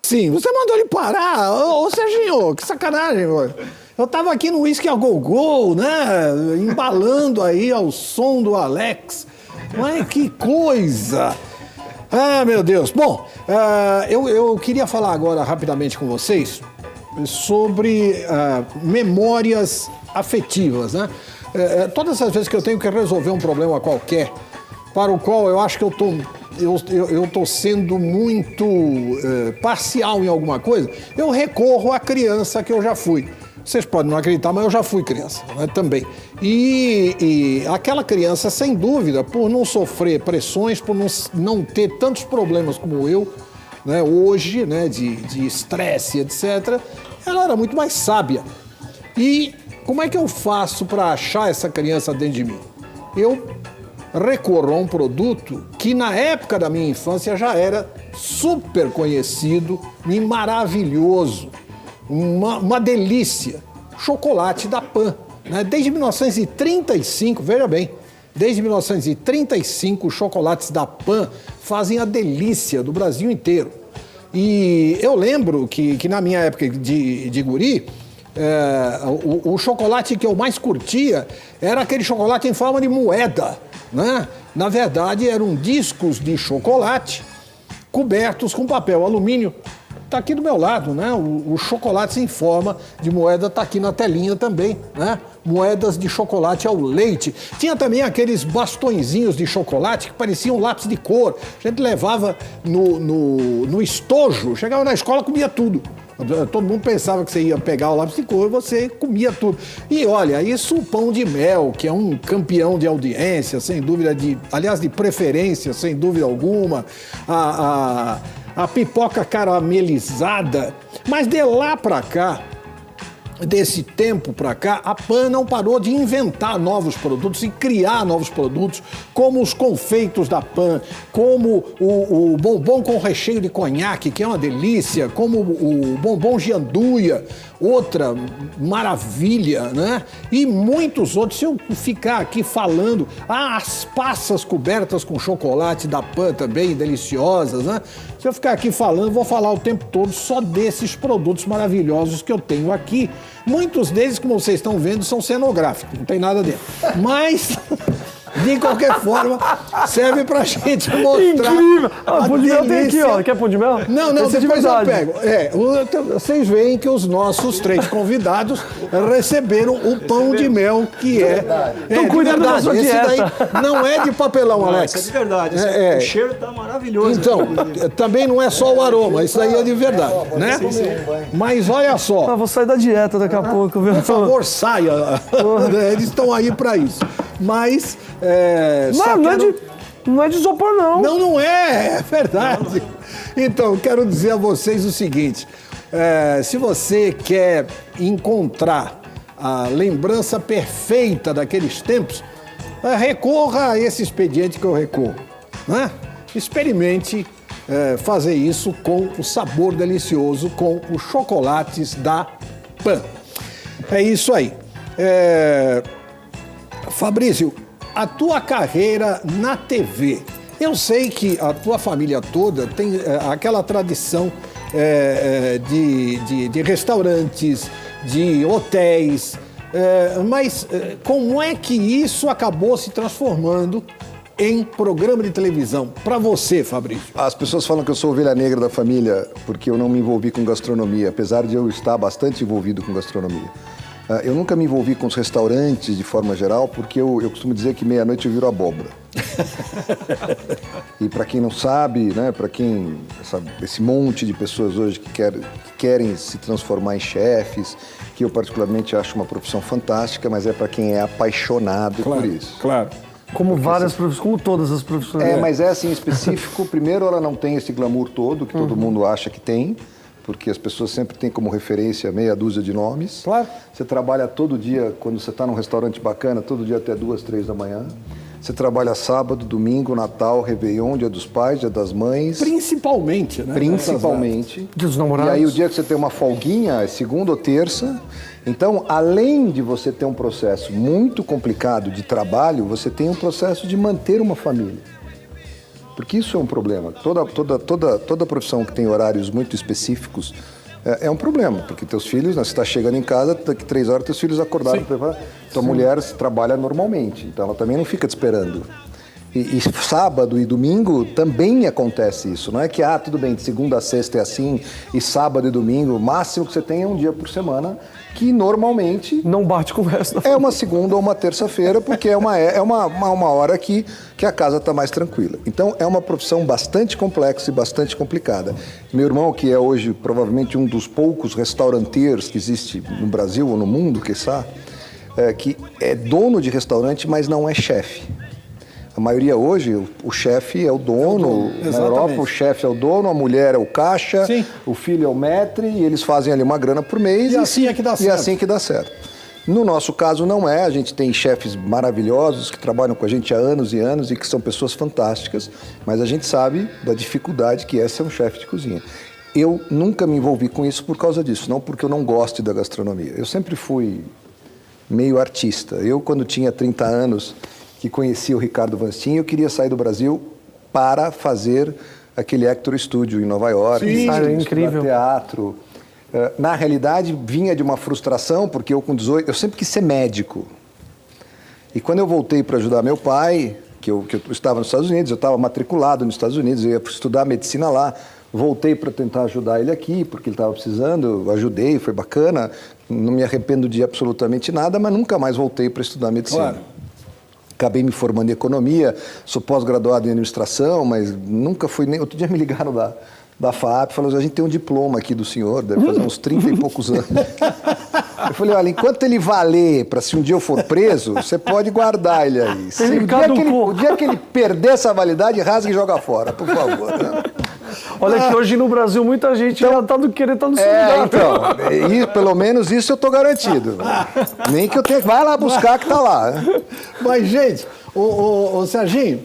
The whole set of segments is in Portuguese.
Sim, você mandou ele parar. Ô Serginho, que sacanagem, mano. Eu tava aqui no Whisky a Go-Go, né? Embalando aí ao som do Alex. Mas que coisa! Ah, meu Deus. Bom, eu queria falar agora rapidamente com vocês sobre memórias afetivas, né? Todas as vezes que eu tenho que resolver um problema qualquer, para o qual eu acho que eu tô sendo muito parcial em alguma coisa, eu recorro à criança que eu já fui. Vocês podem não acreditar, mas eu já fui criança, né, também. E aquela criança, sem dúvida, por não sofrer pressões, por não ter tantos problemas como eu, né, hoje, né, de estresse, etc., ela era muito mais sábia. E como é que eu faço para achar essa criança dentro de mim? Eu recorro a um produto que na época da minha infância já era super conhecido e maravilhoso. Uma delícia, chocolate da Pan, né? Desde 1935, veja bem, desde 1935 os chocolates da Pan fazem a delícia do Brasil inteiro. E eu lembro que na minha época de guri, o chocolate que eu mais curtia era aquele chocolate em forma de moeda, né? Na verdade eram discos de chocolate cobertos com papel alumínio. Está aqui do meu lado, né? Os chocolates em forma de moeda está aqui na telinha também, né? Moedas de chocolate ao leite. Tinha também aqueles bastõezinhos de chocolate que pareciam lápis de cor. A gente levava no estojo, chegava na escola, comia tudo. Todo mundo pensava que você ia pegar o lápis de cor e você comia tudo. E olha, isso o pão de mel, que é um campeão de audiência, sem dúvida, aliás, de preferência, sem dúvida alguma. A pipoca caramelizada, mas de lá para cá, desse tempo para cá, a Pan não parou de inventar novos produtos e criar novos produtos, como os confeitos da Pan, como o bombom com recheio de conhaque, que é uma delícia, como o bombom gianduia, outra maravilha, né? E muitos outros. Se eu ficar aqui falando, as passas cobertas com chocolate da Pan também, deliciosas, né? Se eu ficar aqui falando, vou falar o tempo todo só desses produtos maravilhosos que eu tenho aqui. Muitos deles, como vocês estão vendo, são cenográficos, não tem nada dentro. Mas, de qualquer forma, serve pra gente mostrar. Incrível! Pão de mel tem aqui, ó. Quer pão de mel? Não, esse depois de eu pego. Vocês veem que os nossos 3 convidados receberam o pão de mel, que Tô cuidando da sua dieta. Esse daí não é de papelão, Alex. Isso é de verdade. O cheiro tá maravilhoso. Então, também não é só o aroma, isso aí é de verdade, né? Sim. Mas olha só. Vou sair da dieta daqui a pouco, viu? Por favor, saia. Eles estão aí para isso. Mas... Não é de isopor, não. Não é verdade. Então, quero dizer a vocês o seguinte. Se você quer encontrar a lembrança perfeita daqueles tempos, recorra a esse expediente que eu recorro, né? Experimente fazer isso com o sabor delicioso, com os chocolates da Pan. É isso aí. Fabrício, a tua carreira na TV. Eu sei que a tua família toda tem aquela tradição de restaurantes, de hotéis, mas como é que isso acabou se transformando em programa de televisão para você, Fabrício? As pessoas falam que eu sou ovelha negra da família porque eu não me envolvi com gastronomia, apesar de eu estar bastante envolvido com gastronomia. Eu nunca me envolvi com os restaurantes de forma geral, porque eu costumo dizer que meia-noite eu viro abóbora. E para quem não sabe, né, para quem esse monte de pessoas hoje que querem se transformar em chefes, que eu particularmente acho uma profissão fantástica, mas é para quem é apaixonado por isso. Claro. Como várias profissões, como todas as profissões. Mas é assim, específico. Primeiro, ela não tem esse glamour todo que todo mundo acha que tem, porque as pessoas sempre têm como referência meia dúzia de nomes. Claro. Você trabalha todo dia, quando você está num restaurante bacana, todo dia até 2, 3 da manhã. Você trabalha sábado, domingo, Natal, Réveillon, Dia dos Pais, Dia das Mães. Principalmente, né? Principalmente. Dia dos Namorados. E aí o dia que você tem uma folguinha é segunda ou terça. Então, além de você ter um processo muito complicado de trabalho, você tem um processo de manter uma família. Porque isso é um problema. Toda profissão que tem horários muito específicos é um problema, porque teus filhos, né, você está chegando em casa, daqui 3 horas teus filhos acordaram, tua mulher trabalha normalmente, então ela também não fica te esperando. E sábado e domingo também acontece isso. Não é que, tudo bem, de segunda a sexta é assim, e sábado e domingo, o máximo que você tem é um dia por semana, que normalmente... Não bate com o resto. É uma segunda ou uma terça-feira, porque é uma hora que a casa está mais tranquila. Então, é uma profissão bastante complexa e bastante complicada. Meu irmão, que é hoje provavelmente um dos poucos restauranteiros que existe no Brasil ou no mundo, quiçá, que é dono de restaurante, mas não é chefe. A maioria hoje, o chefe é o dono. Na Europa, o chefe é o dono, a mulher é o caixa, sim, o filho é o maître, e eles fazem ali uma grana por mês. E assim é que dá certo. E assim que dá certo. No nosso caso, não é. A gente tem chefes maravilhosos que trabalham com a gente há anos e anos e que são pessoas fantásticas, mas a gente sabe da dificuldade que é ser um chefe de cozinha. Eu nunca me envolvi com isso por causa disso, não porque eu não goste da gastronomia. Eu sempre fui meio artista. Eu, quando tinha 30 anos... que conhecia o Ricardo Vanstin, eu queria sair do Brasil para fazer aquele Actor Studio em Nova York. Sim, é incrível. Teatro. Na realidade, vinha de uma frustração, porque eu com 18, eu sempre quis ser médico. E quando eu voltei para ajudar meu pai, que eu estava nos Estados Unidos, eu estava matriculado nos Estados Unidos, eu ia estudar medicina lá, voltei para tentar ajudar ele aqui, porque ele estava precisando, eu ajudei, foi bacana, não me arrependo de absolutamente nada, mas nunca mais voltei para estudar medicina. Claro. Acabei me formando em economia, sou pós-graduado em administração, mas nunca fui nem... Outro dia me ligaram da FAAP, falaram, a gente tem um diploma aqui do senhor, deve fazer uns 30 e poucos anos. Eu falei, olha, enquanto ele valer para se um dia eu for preso, você pode guardar ele aí. O dia que ele perder essa validade, rasga e joga fora, por favor. Né? Olha que hoje no Brasil muita gente já está querendo estar no seu lugar. Então, pelo menos isso eu estou garantido. Nem que eu tenha que... Vai lá buscar que está lá. Mas, gente, o Serginho,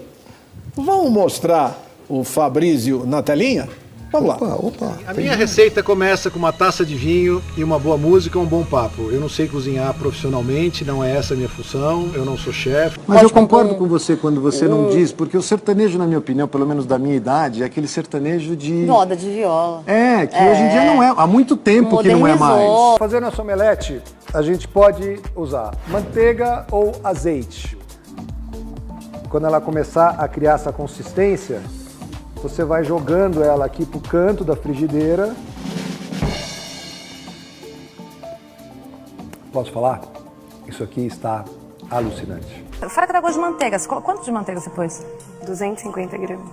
vamos mostrar o Fabrício na telinha? Vamos lá. Opa. A minha receita começa com uma taça de vinho e uma boa música, um bom papo. Eu não sei cozinhar profissionalmente, não é essa a minha função, eu não sou chefe. Mas eu concordo com você quando você não diz, porque o sertanejo, na minha opinião, pelo menos da minha idade, é aquele sertanejo de... Roda de viola. Que hoje em dia não é, há muito tempo que não é mais. Fazer nosso omelete, a gente pode usar manteiga ou azeite. Quando ela começar a criar essa consistência, você vai jogando ela aqui pro canto da frigideira. Posso falar? Isso aqui está alucinante. Fora que dá gosto de manteiga. Quanto de manteiga você pôs? 250 gramas.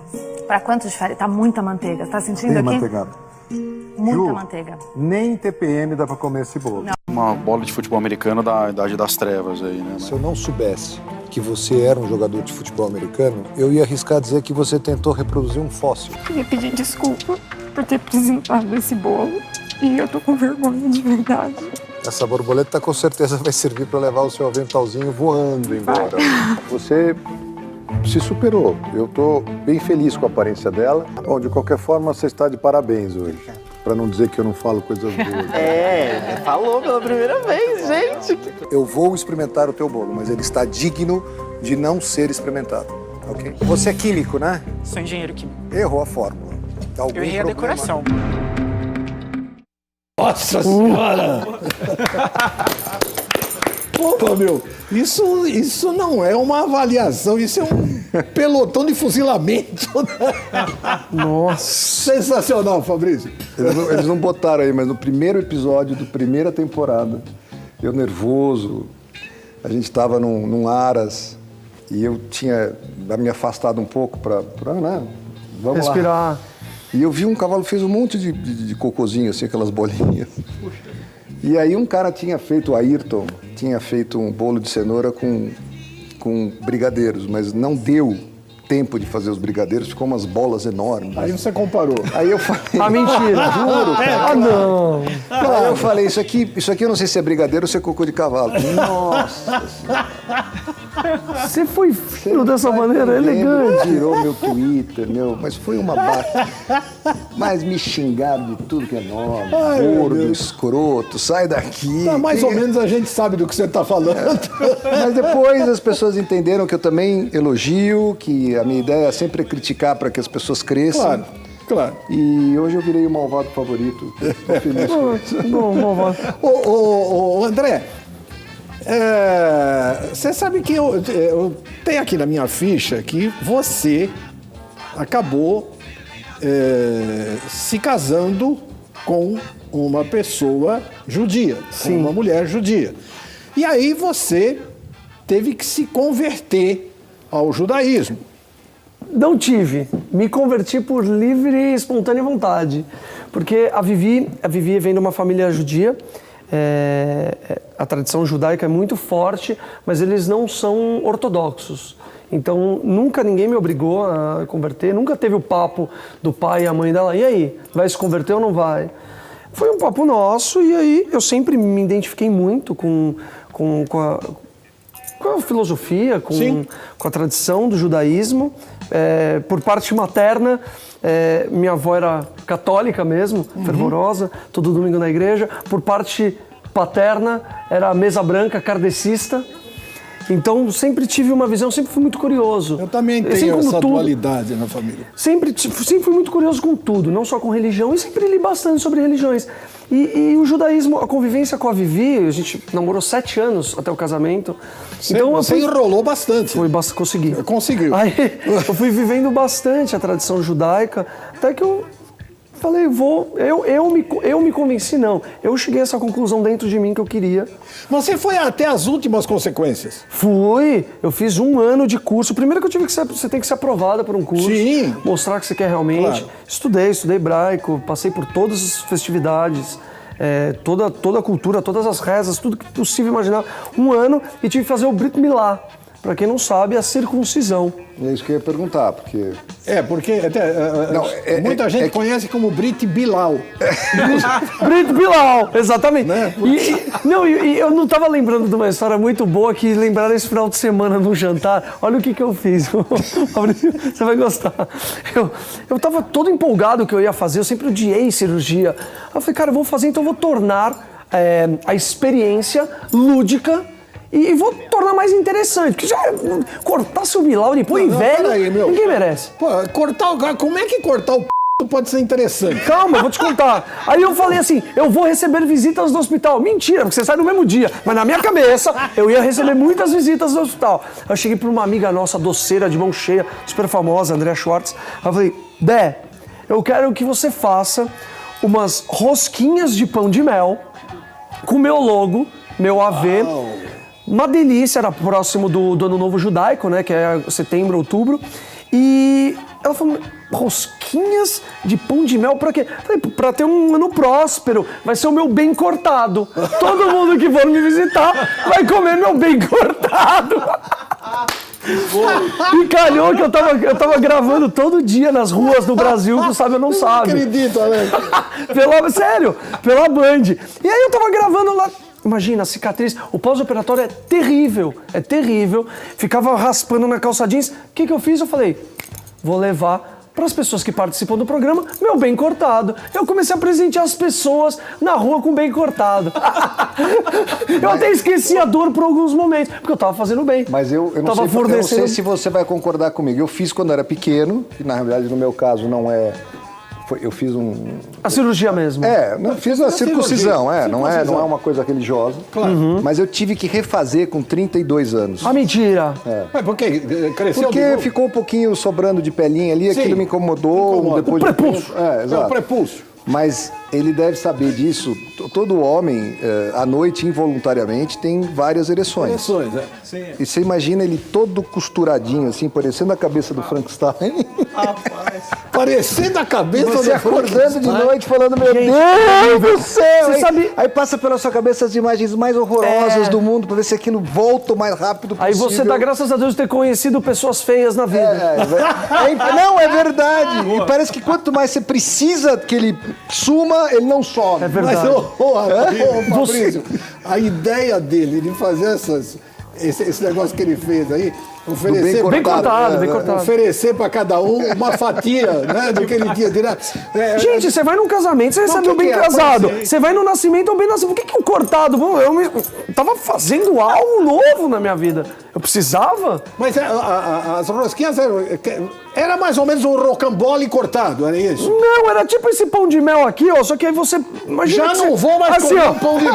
Pra quanto de farinha? Tá muita manteiga. Tá sentindo Bem aqui? manteigado. Muita manteiga. Nem TPM dá pra comer esse bolo. Não. Uma bola de futebol americano da Idade das Trevas aí, né? Se eu não soubesse que você era um jogador de futebol americano, eu ia arriscar dizer que você tentou reproduzir um fóssil. Eu queria pedir desculpa por ter apresentado esse bolo. E eu tô com vergonha de verdade. Essa borboleta com certeza vai servir para levar o seu aventalzinho voando embora. Você se superou. Eu tô bem feliz com a aparência dela. Bom, de qualquer forma, você está de parabéns hoje. Para não dizer que eu não falo coisas boas. Falou pela primeira vez, gente. Eu vou experimentar o teu bolo, mas ele está digno de não ser experimentado, ok? Você é químico, né? Sou engenheiro químico. Errou a fórmula. Eu errei a decoração. Nossa Senhora! Pô, meu, isso não é uma avaliação, isso é um pelotão de fuzilamento. Nossa! Sensacional, Fabrício. Eles não botaram aí, mas no primeiro episódio da primeira temporada, eu nervoso, a gente estava num Aras e eu tinha me afastado um pouco para né? Vamos respirar. Lá. E eu vi um cavalo, fez um monte de cocôzinho, assim, aquelas bolinhas. E aí um cara tinha feito, o Ayrton, tinha feito um bolo de cenoura com brigadeiros, mas não deu tempo de fazer os brigadeiros, ficou umas bolas enormes. Aí você comparou. Aí eu falei... Mentira! Juro, cara. Não! Aí eu falei, isso aqui eu não sei se é brigadeiro ou se é cocô de cavalo. Nossa Senhora. Você foi fino dessa maneira, elegante. Tirou meu Twitter, mas foi uma baixa. Mas me xingaram de tudo que é nome. Gordo, escroto, sai daqui. Mais ou menos a gente sabe do que você está falando. Mas depois as pessoas entenderam que eu também elogio, que a minha ideia é sempre criticar para que as pessoas cresçam. Claro. E hoje eu virei o malvado favorito. Estou feliz com isso. Não, malvado. Ô, André, você sabe que eu tenho aqui na minha ficha que você acabou se casando com uma pessoa judia, com uma mulher judia. E aí você teve que se converter ao judaísmo. Não tive. Me converti por livre e espontânea vontade. Porque a Vivi vem de uma família judia. A tradição judaica é muito forte, mas eles não são ortodoxos. Então, nunca ninguém me obrigou a converter. Nunca teve o papo do pai e a mãe dela. E aí, vai se converter ou não vai? Foi um papo nosso e aí eu sempre me identifiquei muito com a filosofia, com a tradição do judaísmo. Por parte materna, minha avó era católica mesmo, fervorosa, todo domingo na igreja. Por parte paterna, era mesa branca, kardecista. Então, sempre tive uma visão, sempre fui muito curioso. Eu também tenho essa dualidade na família. Sempre fui muito curioso com tudo, não só com religião, e sempre li bastante sobre religiões. E o judaísmo, a convivência com a Vivi, a gente namorou 7 anos até o casamento. Então, você enrolou bastante. Consegui. Conseguiu. Aí eu fui vivendo bastante a tradição judaica, até que eu falei, eu me convenci, não. Eu cheguei a essa conclusão dentro de mim que eu queria. Você foi até as últimas consequências? Fui. Eu fiz 1 ano de curso. Primeiro que eu tive que você tem que ser aprovada por um curso. Sim. Mostrar que você quer realmente. Claro. Estudei hebraico, passei por todas as festividades, toda a cultura, todas as rezas, tudo que possível imaginar. 1 ano e tive que fazer o Brit Milá. Para quem não sabe, a circuncisão. É isso que eu ia perguntar, porque... Porque muita gente conhece como Brit Bilal. Brit Bilal, exatamente. Né? E eu não estava lembrando de uma história muito boa que lembraram esse final de semana no jantar. Olha o que eu fiz. Fabrício, você vai gostar. Eu estava todo empolgado que eu ia fazer, eu sempre odiei cirurgia. Eu falei, cara, eu vou fazer, então eu vou tornar a experiência lúdica e vou tornar mais interessante. Porque já cortar seu Bilal depois velho, ninguém merece. Pô, como é que cortar o p pode ser interessante? Calma, eu vou te contar. Aí eu falei assim, eu vou receber visitas do hospital. Mentira, porque você sai no mesmo dia. Mas na minha cabeça, eu ia receber muitas visitas do hospital. Eu cheguei para uma amiga nossa, doceira, de mão cheia, super famosa, Andrea Schwartz. Eu falei, Dé, eu quero que você faça umas rosquinhas de pão de mel com meu logo, meu AV. Uma delícia, era próximo do Ano Novo Judaico, né, que é setembro, outubro. E ela falou, rosquinhas de pão de mel pra quê? Falei, pra ter um ano próspero, vai ser o meu bem cortado. Todo mundo que for me visitar vai comer meu bem cortado. E calhou que eu tava gravando todo dia nas ruas do Brasil, que o Sabe ou Não Sabe. Não acredito, Alex. Sério, pela Band. E aí eu tava gravando lá. Imagina, a cicatriz, o pós-operatório é terrível, ficava raspando na calça jeans. O que eu fiz? Eu falei, vou levar para as pessoas que participam do programa meu bem cortado. Eu comecei a presentear as pessoas na rua com bem cortado. Eu até esqueci a dor por alguns momentos, porque eu tava fazendo bem. Mas eu não sei se você vai concordar comigo. Eu fiz quando era pequeno, que na realidade no meu caso não é... Eu fiz a cirurgia mesmo. Não fiz a circuncisão, não é uma coisa religiosa. Claro. Mas eu tive que refazer com 32 anos. Ah, mentira! Mas por quê? Cresceu? Porque ficou um pouquinho sobrando de pelinha ali, aquilo me incomodou. Depois o prepulso. Exato. O prepulso. Mas ele deve saber disso. Todo homem, à noite, involuntariamente, tem várias ereções. Sim. E você imagina ele todo costuradinho, assim, parecendo a cabeça do Frankenstein. Rapaz. Parecendo a cabeça do Frankenstein. Você acordando de noite falando, meu Deus do céu! Você sabe... Aí passa pela sua cabeça as imagens mais horrorosas do mundo pra ver se aquilo volta o mais rápido possível. Aí você dá graças a Deus de ter conhecido pessoas feias na vida. Não, é verdade. E parece que quanto mais você precisa que ele suma, ele não some. É verdade. Mas, Fabrício, a ideia dele de fazer esse negócio que ele fez aí, Bem cortado. oferecer para cada um uma fatia, né, do que ele tinha tirado. Gente, você vai num casamento, você recebe o bem casado. Você vai no nascimento, o bem nascido. Por que o cortado? Eu tava fazendo algo novo na minha vida. Eu precisava? Mas as rosquinhas era mais ou menos um rocambole cortado, era isso? Não, era tipo esse pão de mel aqui, ó. Só que aí você... Imagina Já que não vou mais assim, comer ó. um pão de mel.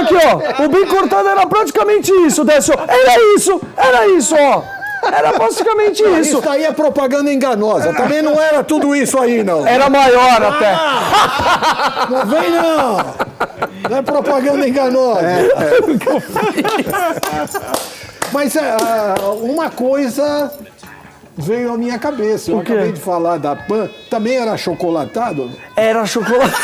Aqui, ó. O bem cortado era praticamente isso, Décio. Era isso, ó. Era basicamente isso. Isso aí é propaganda enganosa. Também não era tudo isso aí, não. Era maior até. Não vem, não. Não é propaganda enganosa. Mas uma coisa veio à minha cabeça. Eu O quê? acabei de falar da Pan. Também era chocolatado? Era chocolate.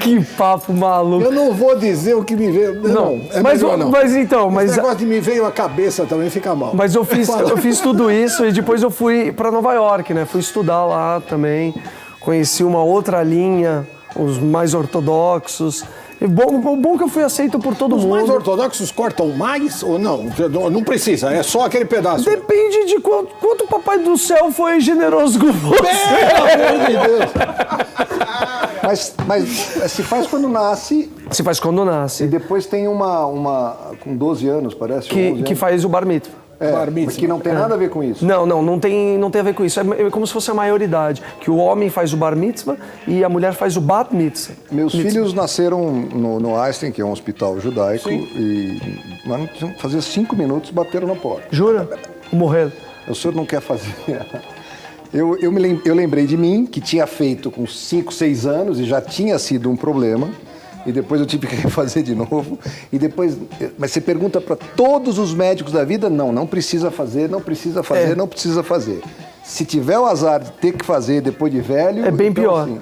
Que papo maluco. Eu não vou dizer o que me veio. Não, é mas, melhor não. mas então, Esse negócio de me veio à cabeça também fica mal. Mas eu fiz tudo isso e depois eu fui pra Nova York, né? Fui estudar lá também. Conheci uma outra linha, os mais ortodoxos. E bom que eu fui aceito por todo Os mundo. mais ortodoxos cortam mais ou não? Não precisa, é só aquele pedaço. Depende de quanto o Papai do Céu foi generoso com você. Pelo amor de Deus. Mas se faz quando nasce Se faz quando e nasce. depois tem uma com 12 anos, parece. ou 11 Que anos. faz o bar mitzvah. Bar mitzvah. Mas que não tem nada a ver com isso. Não tem a ver com isso. É como se fosse a maioridade. Que o homem faz o bar mitzvah e a mulher faz o bat mitzvah. Meus filhos nasceram no Einstein, que é um hospital judaico, mas fazia 5 minutos bateram na porta. Jura? Morrer. O senhor não quer fazer? Eu lembrei de mim, que tinha feito com 5, 6 anos e já tinha sido um problema. E depois eu tive que refazer de novo. E depois, mas você pergunta para todos os médicos da vida, não precisa fazer, não precisa fazer, não precisa fazer. Se tiver o azar de ter que fazer depois de velho... É bem pior. Assim,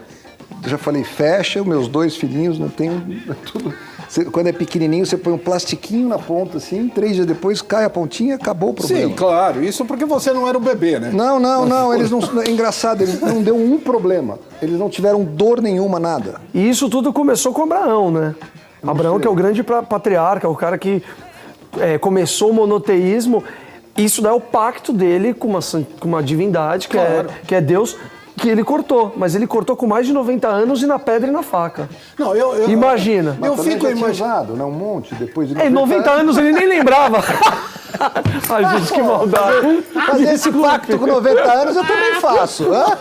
eu já falei, fecha, meus 2 filhinhos não tem tudo... Quando é pequenininho, você põe um plastiquinho na ponta, assim, 3 dias depois cai a pontinha, acabou o problema. Sim, claro. Isso porque você não era um bebê, né? Não, eles não... É engraçado, eles não deu um problema. Eles não tiveram dor nenhuma, nada. E isso tudo começou com Abraão, né? Abraão, que é o grande patriarca, o cara que começou o monoteísmo. Isso daí é o pacto dele com uma divindade, que é Deus, que ele cortou. Mas ele cortou com mais de 90 anos e na pedra e na faca. Não, Imagina. Eu Também fico já tinha imaginando. usado, né? Um monte, depois de 90 anos ele nem lembrava. Ai, gente, que maldade. Fazer esse pacto com 90 anos eu também faço. Hã?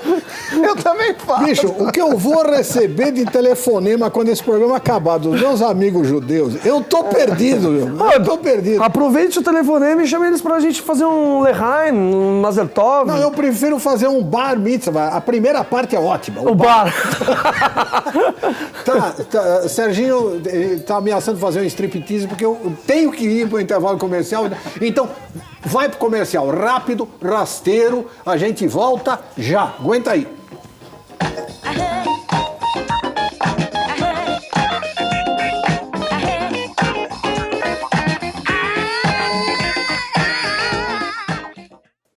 Eu também faço. Bicho, o que eu vou receber de telefonema quando esse programa acabar dos meus amigos judeus, eu tô perdido, meu. Eu tô perdido. Aproveite o telefonema e chame eles pra gente fazer um Lehaim, um Mazel Tov. Não, eu prefiro fazer um bar mitzvah. A primeira parte é ótima. O bar. Serginho tá ameaçando fazer um striptease porque eu tenho que ir pro intervalo comercial. Então, vai pro comercial rápido, rasteiro, a gente volta já. Aguenta aí.